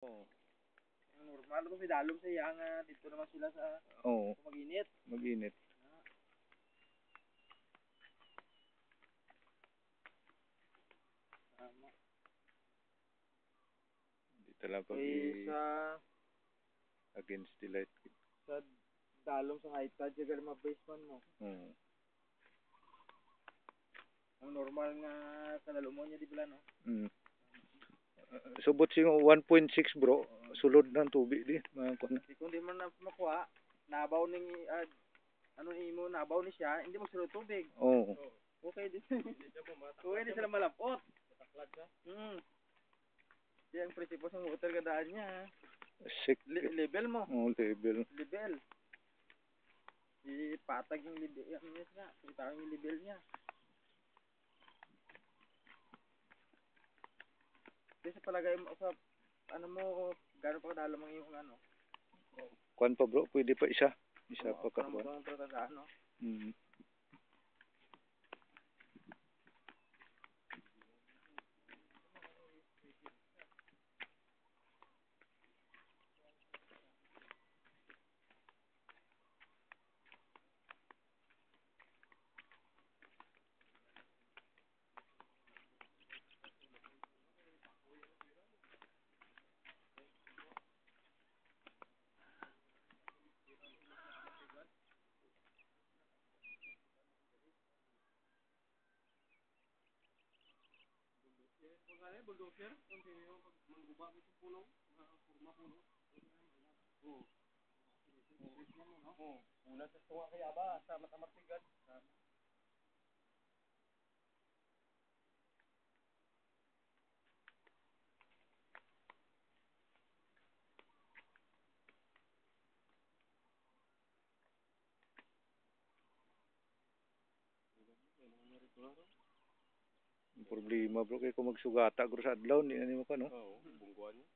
Oo. Normal ko si Dalom sa iya nga dito naman sila sa Oo. mag-init. Mag-init. Tama. Dito lang pag Sa against the light. sa Dalom sa high tide yung mga basement mo. Ang normal nga kanalumon niya di pala no. Subot siya 1.6 bro. Sulod ng tubig di. Kung di mo na makuha, nabaw ni ano ni mo nabaw ni siya, hindi magsulod tubig. Oo. Okay din. Okay din sila malapot. Yang prinsipyo sa water gadaan niya. Level mo. Level. Level. Ipatag yung level niya nga. Ipatag yung level niya. Kasi sa palagay mo sa ano mo gano'n pa kadalo mang yung ano. Kuan pa bro, pwede pa isa. Isa pa ka kuan. Ano? Bulldozer, kung sino manggubak itong puno, forma puno. Oo. Una sa tunga kaya ba, sa matamartigan. Problema bro kay kung magsugata guro sa adlaw ni mo ka no. Oo, bungguan niya.